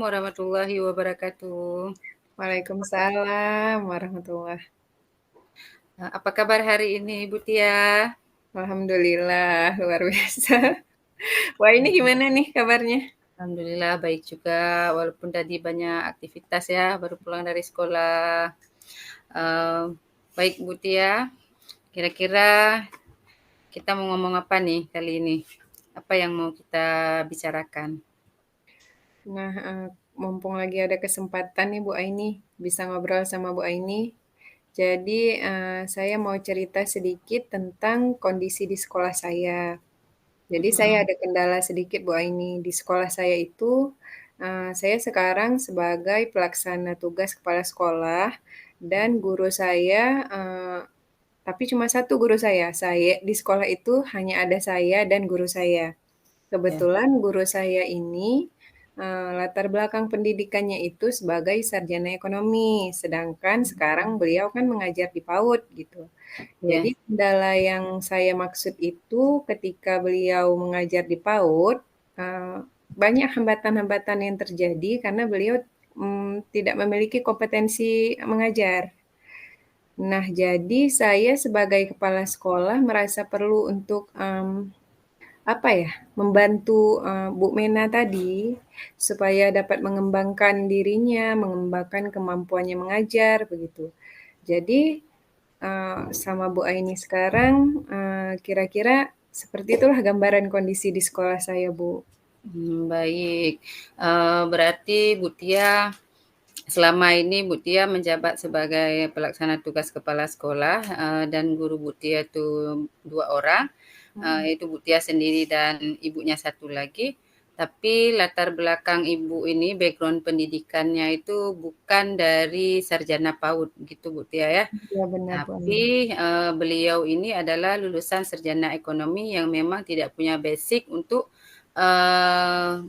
warahmatullahi wabarakatuh. Waalaikumsalam warahmatullah. Apa kabar hari ini, Ibu Tia? Alhamdulillah, luar biasa. Wah, ini gimana nih kabarnya? Alhamdulillah baik juga, walaupun tadi banyak aktivitas ya, baru pulang dari sekolah. Eee, Baik Bu Tia, kira-kira kita mau ngomong apa nih kali ini? Apa yang mau kita bicarakan? Nah, mumpung lagi ada kesempatan nih Bu Aini, bisa ngobrol sama Bu Aini. Jadi, saya mau cerita sedikit tentang kondisi di sekolah saya. Jadi saya Mhm, ada kendala sedikit Bu Aini. Di sekolah saya itu, saya sekarang sebagai pelaksana tugas kepala sekolah dan guru saya, tapi cuma satu guru saya. Saya di sekolah itu hanya ada saya dan guru saya. ya, Kebetulan guru saya ini, latar belakang pendidikannya itu sebagai sarjana ekonomi, sedangkan sekarang beliau kan mengajar di PAUD gitu. ya, Jadi kendala yang saya maksud itu ketika beliau mengajar di PAUD, banyak hambatan-hambatan yang terjadi karena beliau, tidak memiliki kompetensi mengajar. Nah, jadi saya sebagai kepala sekolah merasa perlu untuk, apa ya, membantu, Bu Mena tadi, supaya dapat mengembangkan dirinya, mengembangkan kemampuannya mengajar, begitu. Jadi, sama Bu Aini sekarang, kira-kira seperti itulah gambaran kondisi di sekolah saya, Bu. baik. Berarti Bu Tia selama ini Bu Tia menjabat sebagai pelaksana tugas kepala sekolah, dan guru Bu Tia itu 2 orang, Mhm. yaitu Bu Tia sendiri dan ibunya satu lagi. Tapi latar belakang ibu ini, background pendidikannya itu bukan dari sarjana PAUD gitu Bu Tia ya. Iya benar, Bu Aini. Tapi, beliau ini adalah lulusan sarjana ekonomi yang memang tidak punya basic untuk,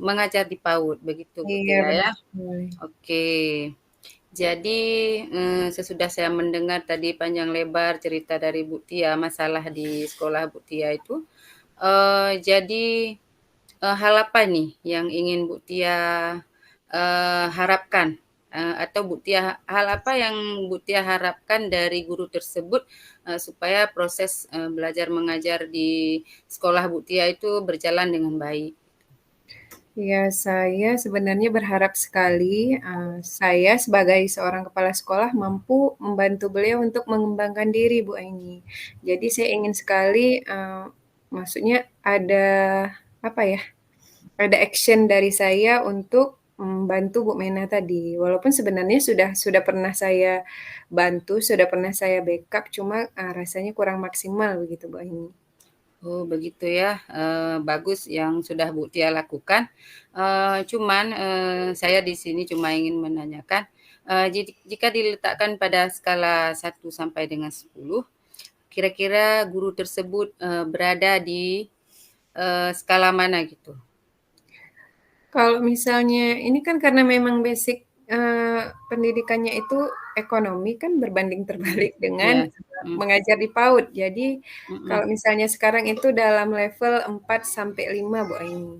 mengajar di PAUD, begitu Bu Iya Tia benar ya. sekali. Oke. Jadi, sesudah saya mendengar tadi panjang lebar cerita dari Bu Tia, masalah di sekolah Bu Tia itu, jadi, hal apa nih yang ingin Bu Tia, harapkan? Atau Bu Tia hal apa yang Bu Tia harapkan dari guru tersebut, supaya proses, belajar mengajar di sekolah Bu Tia itu berjalan dengan baik? Iya, saya sebenarnya berharap sekali, saya sebagai seorang kepala sekolah mampu membantu beliau untuk mengembangkan diri, Bu Aini. Jadi saya ingin sekali, maksudnya ada, apa ya, ada action dari saya untuk membantu Bu Mena tadi. Walaupun sebenarnya sudah pernah saya bantu, sudah pernah saya backup, cuma, rasanya kurang maksimal begitu, Bu Aini. Oh begitu ya, bagus yang sudah Bu Tia lakukan. Cuman, saya di sini cuma ingin menanyakan, jika diletakkan pada skala 1 sampai dengan 10, kira-kira guru tersebut, berada di, skala mana gitu? Kalau misalnya ini kan karena memang basic, pendidikannya itu ekonomi kan berbanding terbalik dengan, Iya, mhm, mengajar di PAUD. Jadi mhm. kalau misalnya sekarang itu dalam level 4 sampai 5 Bu Aini.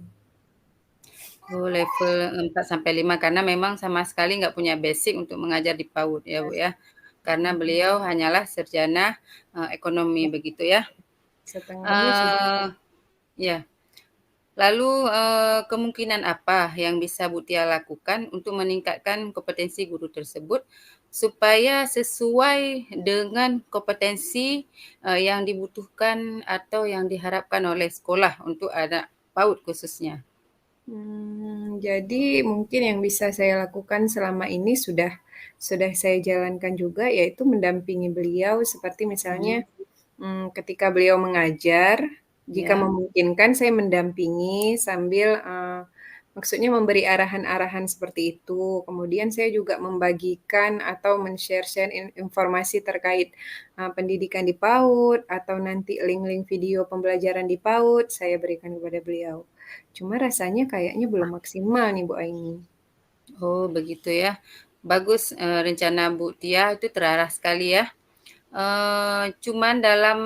Oh level 4 sampai 5 karena memang sama sekali nggak punya basic untuk mengajar di PAUD ya Bu ya? Karena beliau hanyalah sarjana, ekonomi begitu ya? Setengahnya sudah. Eee, ya. Lalu, kemungkinan apa yang bisa Bu Tia lakukan untuk meningkatkan kompetensi guru tersebut, supaya sesuai dengan kompetensi, yang dibutuhkan atau yang diharapkan oleh sekolah untuk anak PAUD khususnya? Jadi mungkin yang bisa saya lakukan selama ini sudah saya jalankan juga, yaitu mendampingi beliau seperti misalnya, Mhm, ketika beliau mengajar, jika ya. memungkinkan saya mendampingi sambil, maksudnya memberi arahan-arahan seperti itu. Kemudian saya juga membagikan atau men-share-share informasi terkait, pendidikan di PAUD atau nanti link-link video pembelajaran di PAUD saya berikan kepada beliau. Cuma rasanya kayaknya belum maksimal nih Bu Aini. Oh begitu ya. Bagus, rencana Bu Tia itu terarah sekali ya. Cuman dalam,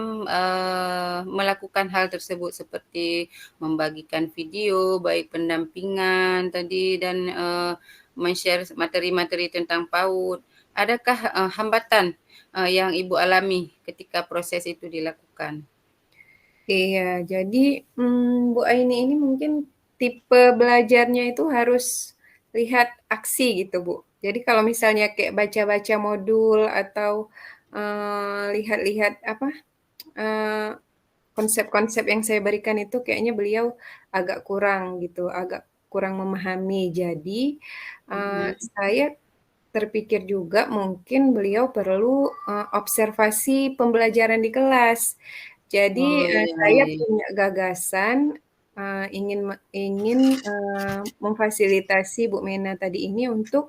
melakukan hal tersebut seperti membagikan video, baik pendampingan tadi dan, men-share materi-materi tentang PAUD. Adakah, hambatan, yang Ibu alami ketika proses itu dilakukan? Iya, jadi, Bu Aini ini mungkin tipe belajarnya itu harus lihat aksi gitu, Bu. Jadi kalau misalnya kayak baca-baca modul atau, lihat-lihat apa, eee, konsep-konsep yang saya berikan itu kayaknya beliau agak kurang gitu, agak kurang memahami. Jadi, Mhm. saya terpikir juga mungkin beliau perlu, observasi pembelajaran di kelas. Jadi, Oh, iya saya iya. punya gagasan, ingin, memfasilitasi Bu Mena tadi ini untuk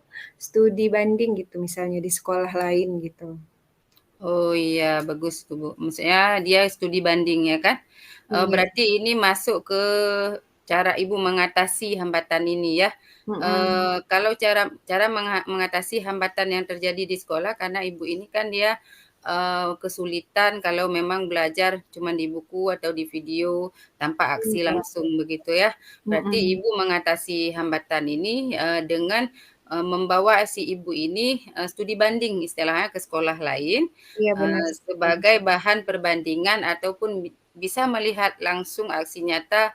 studi banding gitu, misalnya di sekolah lain gitu. Oh iya, bagus tuh, Bu. Maksudnya dia studi banding ya kan? Iya, Berarti ini masuk ke cara Ibu mengatasi hambatan ini ya. mhm, Kalau cara cara mengatasi hambatan yang terjadi di sekolah karena Ibu ini kan dia, kesulitan kalau memang belajar cuma di buku atau di video tanpa aksi iya, langsung begitu ya. Berarti mhm, Ibu mengatasi hambatan ini, dengan, membawa si Ibu ini, studi banding istilahnya ke sekolah lain, iya benar sekali. sebagai bahan perbandingan ataupun bisa melihat langsung aksi nyata,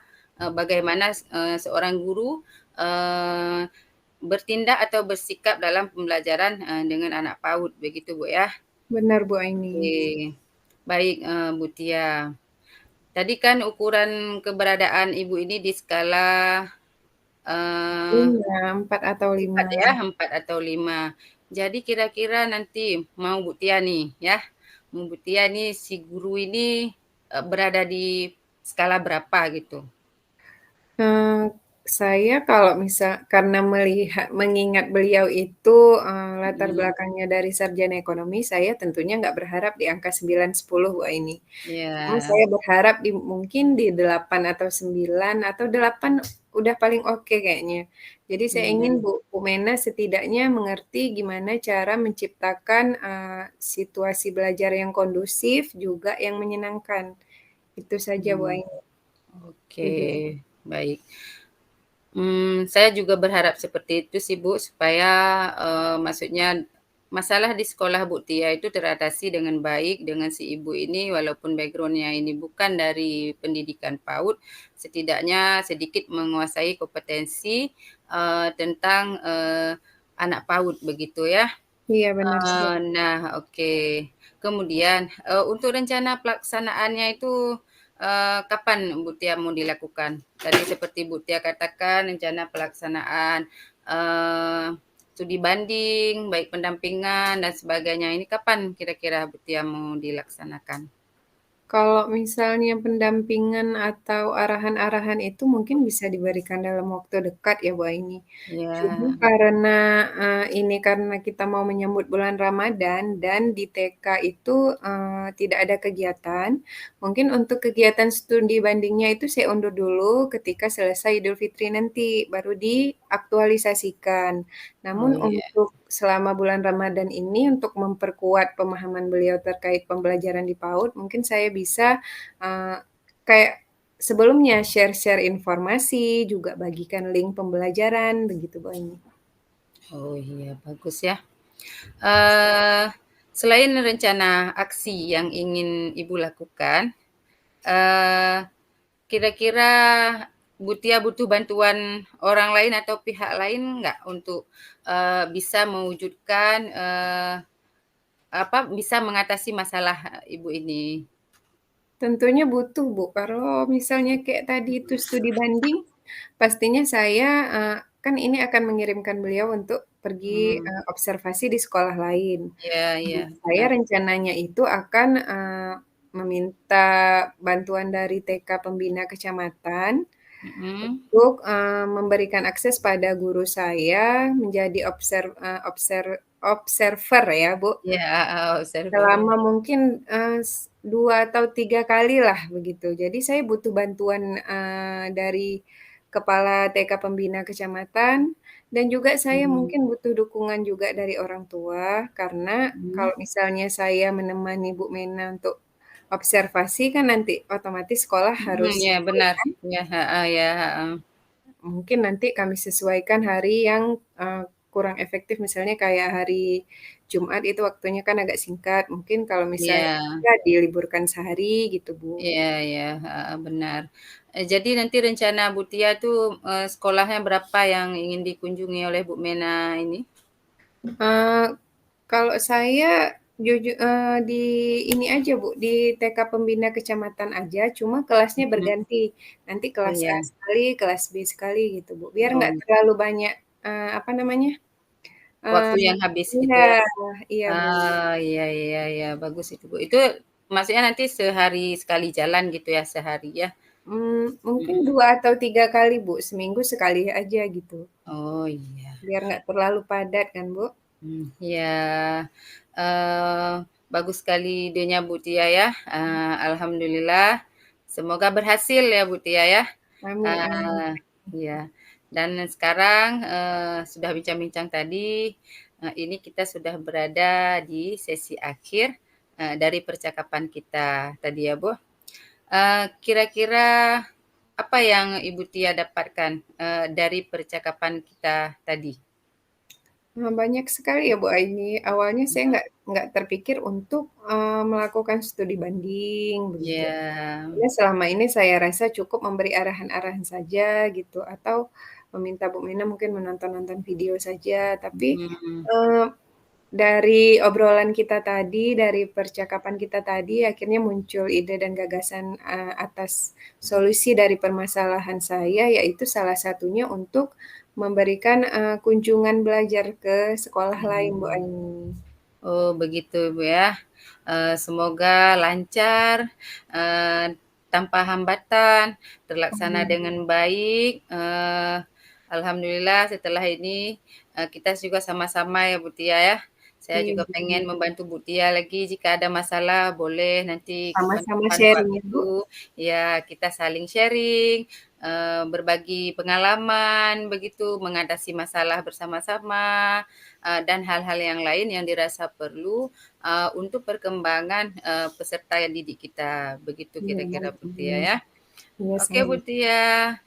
bagaimana seorang guru, eee, bertindak atau bersikap dalam pembelajaran, dengan anak PAUD begitu, Bu, ya? Benar Bu Aini. Oke, baik, Bu Tia. Tadi kan ukuran keberadaan Ibu ini di skala, eee, Iya, 4 atau 4 5. ya, 4 atau 5. Jadi kira-kira nanti mau Bu Tia nih ya, mau Bu Tia nih si guru ini, berada di skala berapa gitu? Eee, saya kalau karena mengingat beliau itu, latar Mhm, belakangnya dari sarjana ekonomi, saya tentunya nggak berharap di angka 9, 10 Bu Aini. Cuma iya, saya berharap mungkin di 8 atau 9 atau 8 udah paling oke kayaknya. Jadi saya ingin iya, Bu Mena setidaknya mengerti gimana cara menciptakan, situasi belajar yang kondusif juga yang menyenangkan. Itu saja Bu mmm, Aini. oke, baik. Saya juga berharap seperti itu sih, Bu, supaya, maksudnya masalah di sekolah Bu Tia itu teratasi dengan baik dengan si ibu ini walaupun background-nya ini bukan dari pendidikan PAUD, setidaknya sedikit menguasai kompetensi, tentang, anak PAUD begitu ya. Iya benar sekali. Nah, oke. Kemudian, untuk rencana pelaksanaannya itu, kapan Bu Tia mau dilakukan? Tadi seperti Bu Tia katakan rencana pelaksanaan, eee, studi banding, baik pendampingan dan sebagainya. Ini kapan kira-kira Bu Tia mau dilaksanakan? Kalau misalnya pendampingan atau arahan-arahan itu mungkin bisa diberikan dalam waktu dekat ya, Bu Aini. Cuma Ya, karena, karena kita mau menyambut bulan Ramadan dan di TK itu, tidak ada kegiatan, mungkin untuk kegiatan studi bandingnya itu saya undur dulu ketika selesai Idul Fitri nanti, baru diaktualisasikan. oh Namun iya, untuk selama bulan Ramadan ini untuk memperkuat pemahaman beliau terkait pembelajaran di PAUD, mungkin saya bisa, kayak sebelumnya share-share informasi, juga bagikan link pembelajaran, begitu Bu Aini. oh iya, bagus ya. Eee, Selain rencana aksi yang ingin Ibu lakukan, eee kira-kira Bu Tia butuh bantuan orang lain atau pihak lain nggak untuk, bisa mewujudkan, bisa mengatasi masalah Ibu ini? Tentunya butuh Bu, kalau misalnya kayak tadi itu studi banding, pastinya saya, kan ini akan mengirimkan beliau untuk pergi, Mmm, observasi di sekolah lain. iya iya, Saya benar, rencananya itu akan, meminta bantuan dari TK Pembina Kecamatan mhm, untuk, memberikan akses pada guru saya menjadi observer ya, Bu, iya, heeh, observer, selama mungkin, 2 atau 3 kali lah begitu. Jadi saya butuh bantuan, dari kepala TK pembina kecamatan, dan juga saya Mmm, mungkin butuh dukungan juga dari orang tua, karena mhm. kalau misalnya saya menemani Bu Mena untuk observasi kan nanti otomatis sekolah Mhm, harus iya libur benar. kan. Iya, heeh, ya, heeh. Mungkin nanti kami sesuaikan hari yang, kurang efektif, misalnya kayak hari Jumat itu waktunya kan agak singkat, mungkin kalau misalnya Iya, bisa diliburkan sehari gitu, Bu. iya iya, heeh, benar. Jadi nanti rencana Bu Tia tuh, sekolahnya berapa yang ingin dikunjungi oleh Bu Mena ini? Eee, Kalau saya di ini aja, Bu, di TK pembina kecamatan aja, cuma kelasnya Mhm. berganti. Nanti Oh, kelas A iya. sekali, kelas B sekali gitu, Bu, biar nggak Oh, terlalu banyak, apa namanya, waktu eee yang habis gitu iya ya? iya, Bu. Iya iya iya, bagus itu, Bu. Itu maksudnya nanti sehari sekali jalan gitu ya, sehari ya? Mungkin Mhm. 2 atau 3 kali, Bu, seminggu sekali aja gitu, Oh, iya. biar nggak terlalu padat kan, Bu. Iya, bagus sekali idenya Bu Tia ya, alhamdulillah. Semoga berhasil ya Bu Tia ya. Amin amin. Eee, iya, dan sekarang, sudah bincang-bincang tadi, ini kita sudah berada di sesi akhir, dari percakapan kita tadi ya Bu. Kira-kira apa yang Ibu Tia dapatkan, dari percakapan kita tadi? Banyak sekali ya, Bu, Aini. Awalnya saya nggak terpikir untuk, melakukan studi banding begitu. Iya, Karena selama ini saya rasa cukup memberi arahan-arahan saja gitu, atau meminta Bu Mina mungkin menonton-nonton video saja. Tapi, mhm. eee, dari obrolan kita tadi, dari percakapan kita tadi, akhirnya muncul ide dan gagasan, atas solusi dari permasalahan saya, yaitu salah satunya untuk memberikan, kunjungan belajar ke sekolah lain, Bu Mmm. Aini. Oh begitu Bu ya. Semoga lancar, tanpa hambatan, terlaksana Amin. dengan baik, alhamdulillah setelah ini, kita juga sama-sama ya Bu Tia ya. Saya Iya, juga Bu. pengen membantu Bu Tia lagi jika ada masalah boleh nanti Sama-sama kapan-kapan sharing ya, waktu Bu. ya kita saling sharing, berbagi pengalaman begitu, mengatasi masalah bersama-sama, dan hal-hal yang lain yang dirasa perlu, untuk perkembangan, peserta didik kita. Begitu Iya, kira-kira baik, Bu Tia Amin. ya. Iya, Oke saya Bu Tia,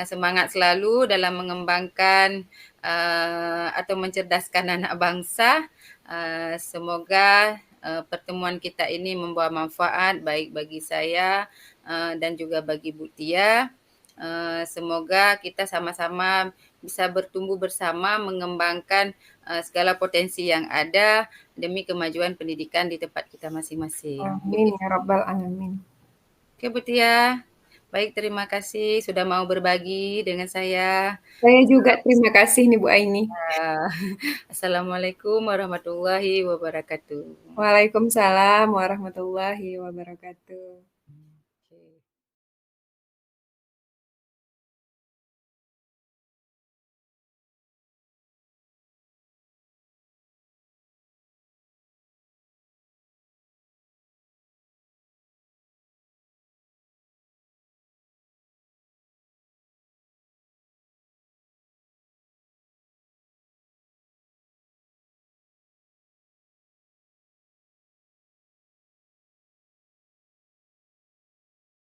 semangat selalu dalam mengembangkan, atau mencerdaskan anak bangsa. Semoga, pertemuan kita ini membawa manfaat baik bagi saya, dan juga bagi Bu Tia. Semoga kita sama-sama bisa bertumbuh bersama mengembangkan, segala potensi yang ada demi kemajuan pendidikan di tempat kita masing-masing. amin Begitu. ya rabbal alamin. Oke Bu Tia, baik terima kasih sudah mau berbagi dengan saya. Saya juga Salam terima kasih nih Bu Aini. Assalamualaikum warahmatullahi wabarakatuh. Waalaikumsalam warahmatullahi wabarakatuh. Oke.